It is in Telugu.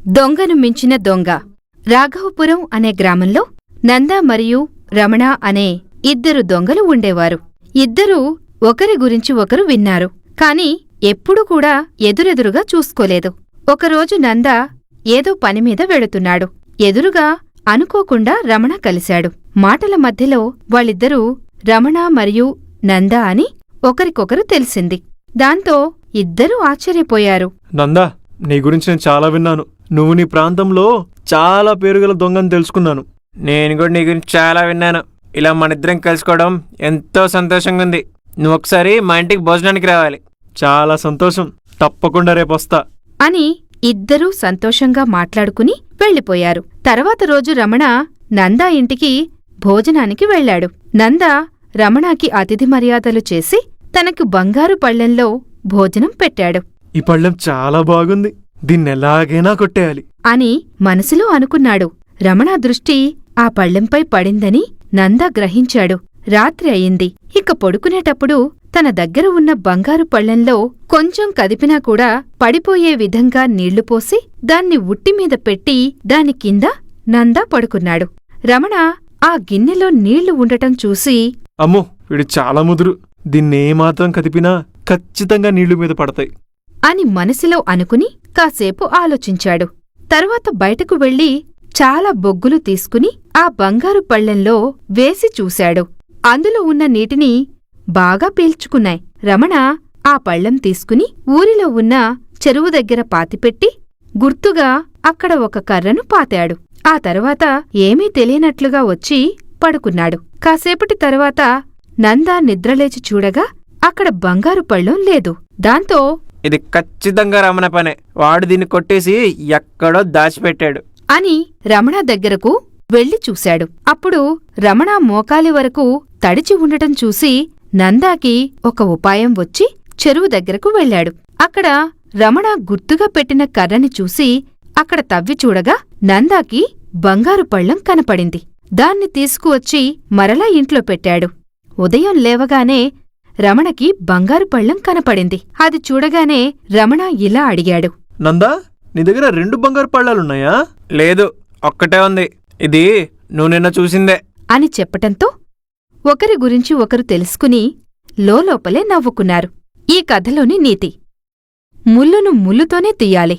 దొంగను మించిన దొంగ. రాఘవపురం అనే గ్రామంలో నంద మరియు రమణ అనే ఇద్దరు దొంగలు ఉండేవారు. ఇద్దరూ ఒకరి గురించి ఒకరు విన్నారు, కాని ఎప్పుడూ కూడా ఎదురెదురుగా చూసుకోలేదు. ఒకరోజు నంద ఏదో పనిమీద వెళుతున్నాడు. ఎదురుగా అనుకోకుండా రమణ కలిశాడు. మాటల మధ్యలో వాళ్ళిద్దరూ రమణ మరియు నంద అని ఒకరికొకరు తెలిసింది. దాంతో ఇద్దరూ ఆశ్చర్యపోయారు. నందా, నీ గురించి నేను చాలా విన్నాను. నువ్వు నీ ప్రాంతంలో చాలా పేరుగల దొంగని తెలుసుకున్నాను. నేను కూడా నీ గురించి చాలా విన్నాను. ఇలా మనిద్దరం కలుసుకోవడం ఎంతో సంతోషంగా ఉంది. నువ్వు ఒకసారి మా ఇంటికి భోజనానికి రావాలి. చాలా సంతోషం, తప్పకుండా రేపొస్తా అని ఇద్దరూ సంతోషంగా మాట్లాడుకుని వెళ్ళిపోయారు. తర్వాత రోజు రమణ నందా ఇంటికి భోజనానికి వెళ్లాడు. నంద రమణకి అతిథి మర్యాదలు చేసి తనకు బంగారు పళ్ళెంలో భోజనం పెట్టాడు. ఈ పళ్ళెం చాలా బాగుంది, దీన్నెలాగైనా కొట్టేయాలి అని మనసులో అనుకున్నాడు. రమణ దృష్టి ఆ పళ్ళెంపై పడిందని నంద గ్రహించాడు. రాత్రి అయింది. ఇక పడుకునేటప్పుడు తన దగ్గర ఉన్న బంగారు పళ్ళెంలో కొంచెం కదిపినా కూడా పడిపోయే విధంగా నీళ్లు పోసి దాన్ని ఉట్టిమీద పెట్టి దాని కింద నంద పడుకున్నాడు. రమణ ఆ గిన్నెలో నీళ్లు ఉండటం చూసి, అమ్మో, వీడు చాలా ముదురు, దీన్నేమాత్రం కదిపినా ఖచ్చితంగా నీళ్లు మీద పడతాయి అని మనసులో అనుకుని కాసేపు ఆలోచించాడు. తర్వాత బయటకు వెళ్లి చాలా బొగ్గులు తీసుకుని ఆ బంగారు పళ్ళెంలో వేసి చూశాడు. అందులో ఉన్న నీటిని బాగా పీల్చుకున్నాయి. రమణ ఆ పళ్ళెం తీసుకుని ఊరిలో ఉన్న చెరువు దగ్గర పాతిపెట్టి గుర్తుగా అక్కడ ఒక కర్రను పాతాడు. ఆ తర్వాత ఏమీ తెలియనట్లుగా వచ్చి పడుకున్నాడు. కాసేపటి తర్వాత నంద నిద్రలేచి చూడగా అక్కడ బంగారు పళ్ళెం లేదు. దాంతో ఇది ఖచ్చితంగా రమణ పనే. వాడు దీన్ని కొట్టేసి ఎక్కడో దాచిపెట్టాడు అని రమణ దగ్గరకు వెళ్లి చూశాడు. అప్పుడు రమణ మోకాలి వరకు తడిచి ఉండటం చూసి నందాకి ఒక ఉపాయం వచ్చి చెరువు దగ్గరకు వెళ్లాడు. అక్కడ రమణ గుర్తుగా పెట్టిన కర్రని చూసి అక్కడ తవ్వి చూడగా నందాకి బంగారు పళ్ళెం కనపడింది. దాన్ని తీసుకువచ్చి మరలా ఇంట్లో పెట్టాడు. ఉదయం లేవగానే రమణకి బంగారు పళ్ళెం కనపడింది. అది చూడగానే రమణ ఇలా అడిగాడు. నందా, నీ దగ్గర 2 బంగారు పళ్ళాలున్నాయా? లేదు, ఒక్కటే ఉంది. ఇది నువ్వు నిన్న చూసిందే అని చెప్పటంతో ఒకరి గురించి ఒకరు తెలుసుకుని లోలోపలే నవ్వుకున్నారు. ఈ కథలోని నీతి: ముల్లును ముల్లుతోనే తీయాలి.